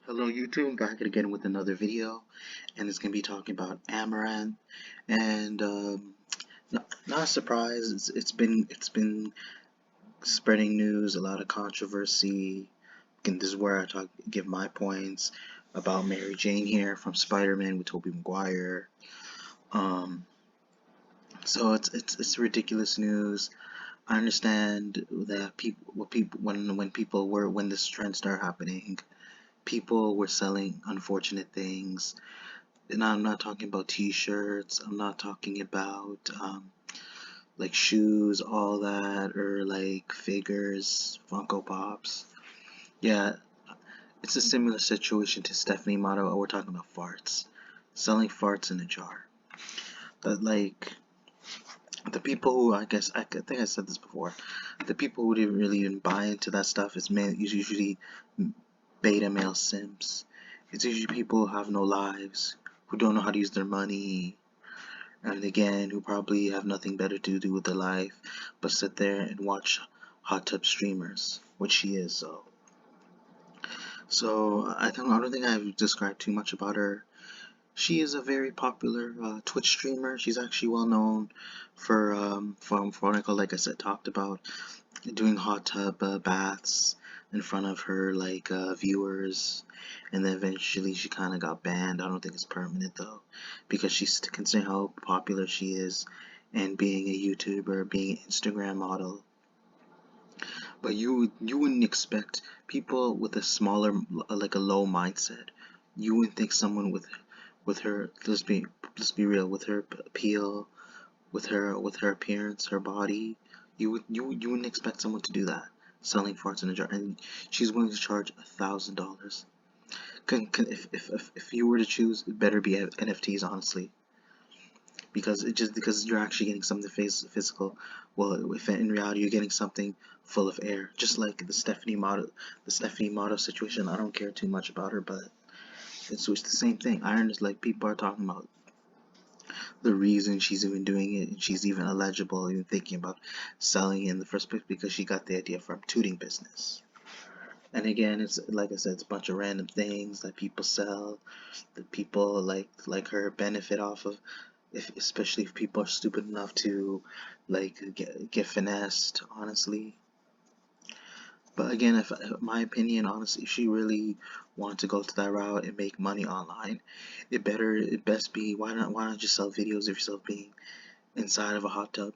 Hello YouTube, back again with another video, and it's gonna be talking about Amaranth, and not a surprise. It's been spreading news, a lot of controversy, and this is where give my points about Mary Jane here from Spider-Man with Tobey Maguire. Um, so it's ridiculous news. I understand that people when this trend started happening, people were selling unfortunate things. And I'm not talking about t-shirts, I'm not talking about like shoes, all that, or like figures, Funko Pops. Yeah, it's a similar situation to Stephanie Motto. We're talking about farts. Selling farts in a jar. But like, the people who, I think I said this before, the people who didn't really even buy into that stuff is usually beta male simps. It's usually people who have no lives, who don't know how to use their money, and again, who probably have nothing better to do with their life but sit there and watch hot tub streamers, which she is. So I don't think I've described too much about her. She is a very popular Twitch streamer. She's actually well known for what I call, like I said, talked about doing hot tub baths in front of her viewers, and then eventually she kind of got banned. I don't think it's permanent though, because she's considering how popular she is and being a YouTuber, being an Instagram model. But you wouldn't expect people with a smaller, like a low mindset. You wouldn't think someone with her, let's be real, with her appeal, with her appearance, her body, you wouldn't expect someone to do that, selling farts in a jar, and she's willing to charge $1,000. If you were to choose, it better be NFTs, honestly, because you're actually getting something physical. Well, if in reality you're getting something full of air, just like the Stephanie Motto situation. I don't care too much about her, but it's the same thing. I understand, like, people are talking about the reason she's even doing it, and she's even eligible, even thinking about selling it in the first place, because she got the idea from tooting business. And again, it's like I said, it's a bunch of random things that people sell, that people like her benefit off of, especially if people are stupid enough to get finessed, honestly. But again, if my opinion, honestly, if she really wanted to go to that route and make money online, it best be, why not just sell videos of yourself being inside of a hot tub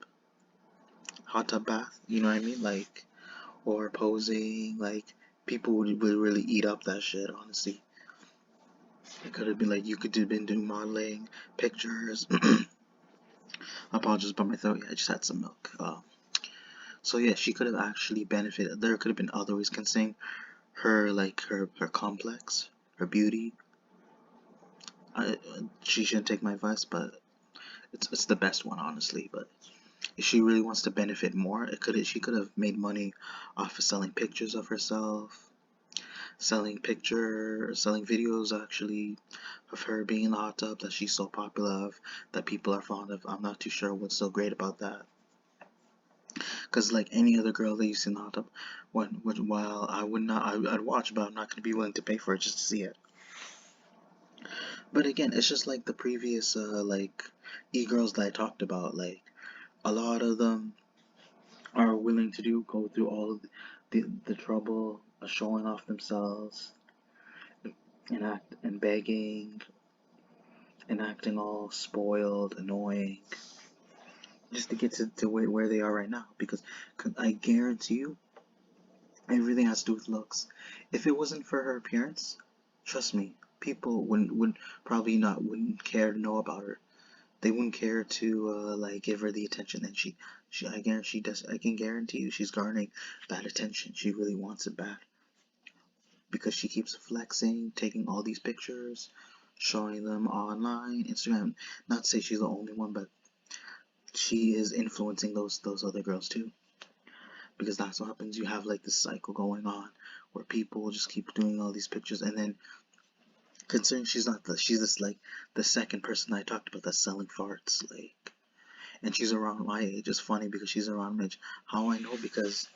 bath, you know what I mean? Like, or posing, like, people would really eat up that shit, honestly. It could have been like, you could have been doing modeling, pictures. I apologize about my throat, yeah, I just had some milk. So yeah, she could have actually benefited. There could have been other ways, considering her complex, her beauty. She shouldn't take my advice, but it's the best one, honestly. But if she really wants to benefit more, she could have made money off of selling pictures of herself, selling videos actually of her being in the hot tub that she's so popular of, that people are fond of. I'm not too sure what's so great about that. Cause like any other girl that you see in the hot tub, while I would not, I'd watch, but I'm not gonna be willing to pay for it just to see it. But again, it's just like the previous e-girls that I talked about. Like, a lot of them are willing to go through all of the trouble of showing off themselves and begging and acting all spoiled, annoying, just to get to where they are right now. Because I guarantee you, everything has to do with looks. If it wasn't for her appearance, trust me, people wouldn't probably not wouldn't care to know about her. They wouldn't care to give her the attention that she I guarantee does. I can guarantee you she's garnering bad attention. She really wants it bad, because she keeps flexing, taking all these pictures, showing them online, Instagram. Not to say she's the only one, but she is influencing those other girls too. Because that's what happens. You have like this cycle going on where people just keep doing all these pictures, and then, considering she's this like the second person I talked about that's selling farts, like, and she's around my age. It's funny because she's around my age. How I know? Because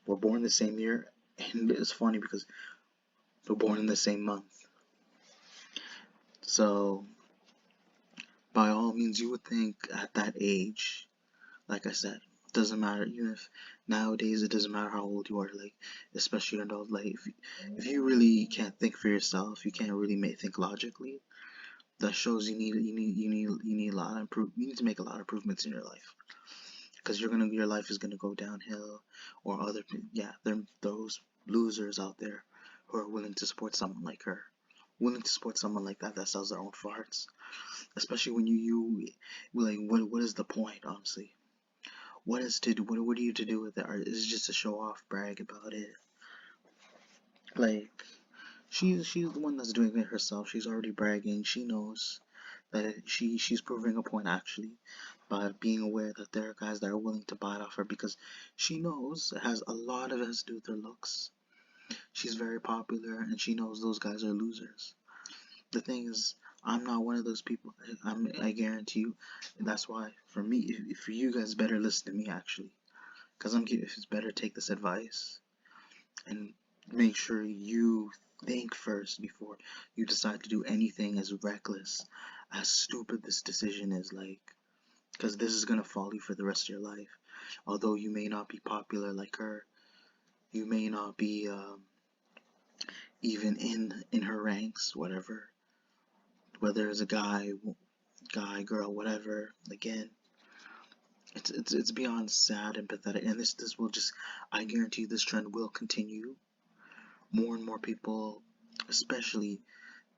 we're born the same year, and it's funny because were born in the same month. So, by all means, you would think at that age, like I said, doesn't matter. Even if nowadays it doesn't matter how old you are, like especially an adult, like if you really can't think for yourself, you can't really think logically. That shows you need a lot of you need to make a lot of improvements in your life, because your life is gonna go downhill, or yeah, there are those losers out there who are willing to support someone like her, willing to support someone like that sells their own farts. Especially when you like, what is the point, honestly? What is to do? What are you to do with it? Or is it just to show off, brag about it? Like, she's the one that's doing it herself. She's already bragging. She knows that she's proving a point, actually, by being aware that there are guys that are willing to buy it off her, because she knows it has a lot of it has to do with her looks. She's very popular, and she knows those guys are losers. The thing is, I'm not one of those people. I guarantee you. That's why, for me, for you guys, better listen to me, actually, because it's better take this advice and make sure you think first before you decide to do anything as reckless, as stupid this decision is, like, because this is gonna follow you for the rest of your life. Although you may not be popular like her, you may not be even in her ranks, whatever. Whether it's a guy, girl, whatever. Again, it's beyond sad and pathetic, and this will just, I guarantee you, this trend will continue. More and more people, especially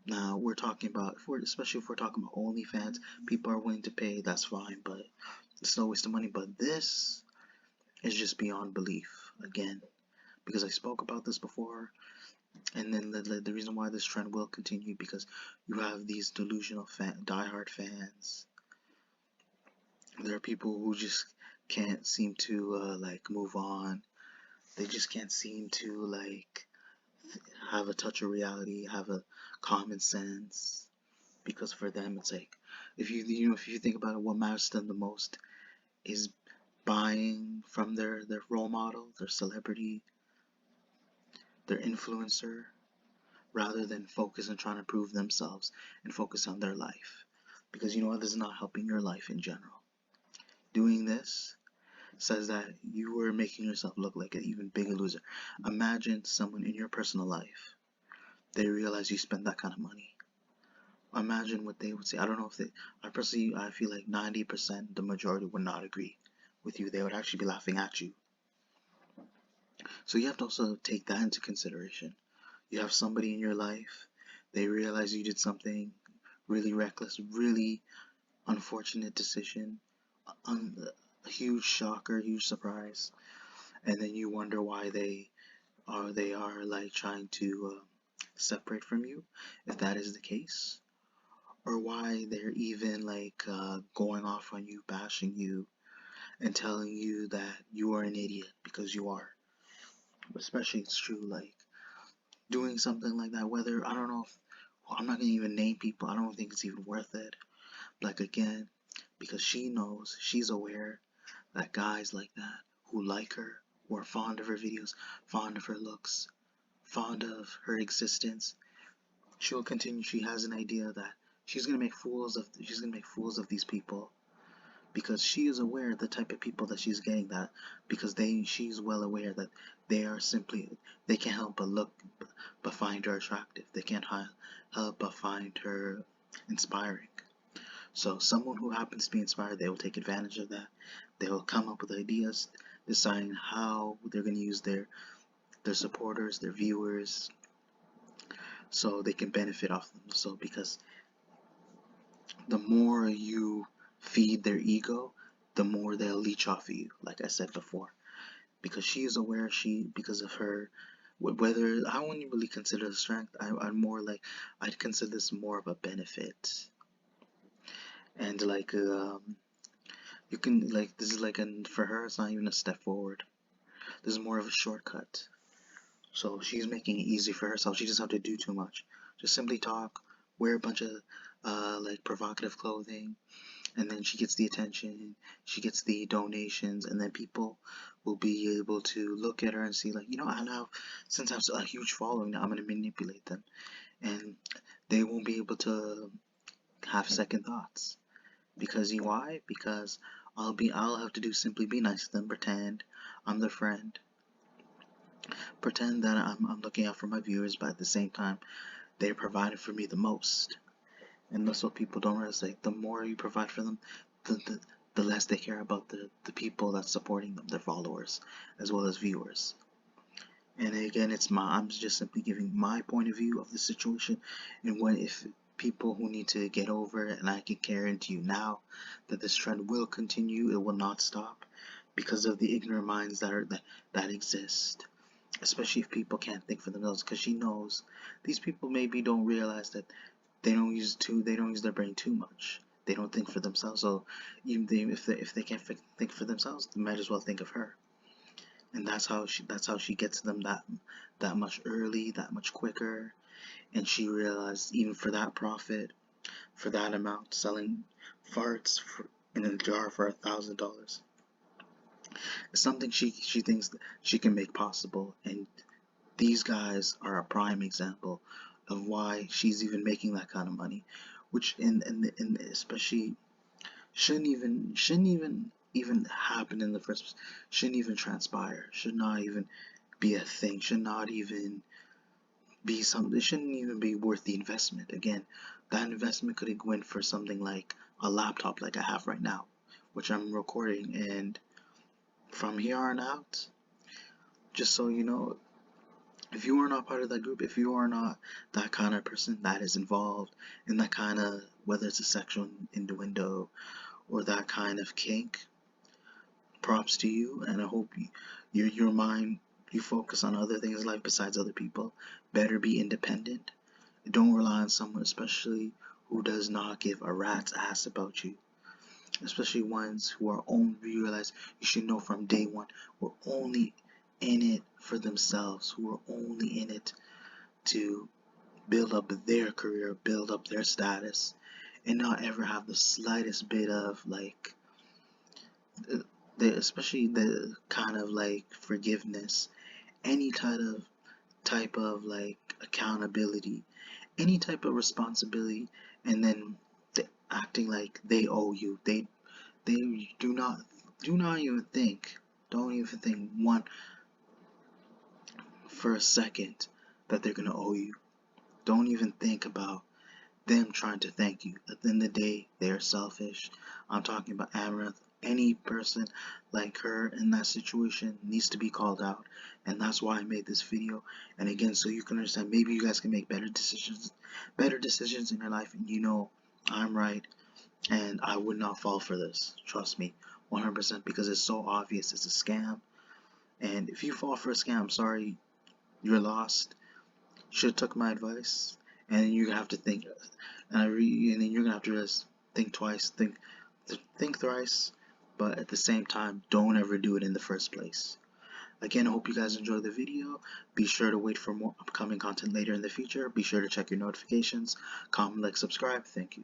now, we're talking about, especially if we're talking about OnlyFans, people are willing to pay. That's fine, but it's no waste of money. But this is just beyond belief. Again, because I spoke about this before, and then the reason why this trend will continue, because you have these delusional diehard fans. There are people who just can't seem to like move on. They just can't seem to like have a touch of reality, have a common sense. Because for them, it's like, if you think about it, what matters to them the most is buying from their role model, their celebrity, their influencer, rather than focus on trying to prove themselves and focus on their life. Because you know what, this is not helping your life in general. Doing this says that you are making yourself look like an even bigger loser. Imagine someone in your personal life, they realize you spend that kind of money. Imagine what they would say. I don't know if they, I feel like 90%, the majority would not agree with you. They would actually be laughing at you. So you have to also take that into consideration. You have somebody in your life, they realize you did something really reckless, really unfortunate decision, a huge shocker, huge surprise, and then you wonder why they are like trying to separate from you, if that is the case, or why they're even like going off on you, bashing you, and telling you that you are an idiot, because you are. Especially, it's true, like doing something like that. Whether, I don't know if, well, I'm not gonna even name people. I don't think it's even worth it. Like, again, because she knows, she's aware that guys like that who like her, who are fond of her videos, fond of her looks, fond of her existence, she'll continue. She has an idea that she's gonna make fools of these people, because she is aware of the type of people that she's getting, that because she's well aware that they are simply, they can't help but find her attractive. They can't help but find her inspiring. So someone who happens to be inspired, they will take advantage of that. They will come up with ideas, deciding how they're going to use their supporters, their viewers, so they can benefit off them. So because the more you feed their ego, the more they'll leech off of you, like I said before. Because she is aware, because of her, whether, I wouldn't really consider it a strength. I'd consider this more of a benefit. And like you can, like, this is like, for her, it's not even a step forward. This is more of a shortcut. So she's making it easy for herself. She doesn't have to do too much. Just simply talk, wear a bunch of like provocative clothing, and then she gets the attention, she gets the donations, and then people will be able to look at her and see, like, you know, I now, since I have a huge following, now I'm going to manipulate them, and they won't be able to have second thoughts. Because why? Because I'll have to do simply be nice to them, pretend I'm their friend, pretend that I'm looking out for my viewers, but at the same time, they're providing for me the most. And that's what people don't realize. Like, the more you provide for them, the less they care about the people that's supporting them, their followers, as well as viewers. And again, I'm just simply giving my point of view of the situation, and what if people who need to get over it, and I can guarantee you now that this trend will continue, it will not stop, because of the ignorant minds that exist. Especially if people can't think for themselves, because she knows these people maybe don't realize that they don't use their brain too much. They don't think for themselves. So even if they can't think for themselves, they might as well think of her. And that's how she gets them that much early, that much quicker. And she realized, even for that profit, for that amount, selling farts in a jar for $1,000, it's something she thinks she can make possible. And these guys are a prime example of why she's even making that kind of money, which in especially shouldn't even happen in the first place. Shouldn't even transpire. Should not even be a thing. Should not even be something. It shouldn't even be worth the investment. Again, that investment could have went for something like a laptop like I have right now, which I'm recording. And from here on out, just so you know, if you are not part of that group, if you are not that kind of person that is involved in that kind of, whether it's a sexual innuendo or that kind of kink, props to you, and I hope your mind, you focus on other things in life besides other people. Better be independent. Don't rely on someone, especially who does not give a rat's ass about you. Especially ones who are only, you realize, you should know from day one, were only in it for themselves, who are only in it to build up their career, build up their status, and not ever have the slightest bit of like, especially the kind of like forgiveness, any type of like accountability, any type of responsibility, and then acting like they owe you. They do not even think, don't even think one for a second that they're gonna owe you. Don't even think about them trying to thank you. At the end of the day, they are selfish. I'm talking about Amouranth. Any person like her in that situation needs to be called out, and that's why I made this video. And again, so you can understand, maybe you guys can make better decisions in your life, and you know I'm right, and I would not fall for this. Trust me, 100%, because it's so obvious it's a scam. And if you fall for a scam, sorry, you're lost. You should have took my advice, and then you're gonna have to think, and then you're gonna have to just think twice, think thrice, but at the same time, don't ever do it in the first place. Again, I hope you guys enjoyed the video. Be sure to wait for more upcoming content later in the future. Be sure to check your notifications, comment, like, subscribe. Thank you.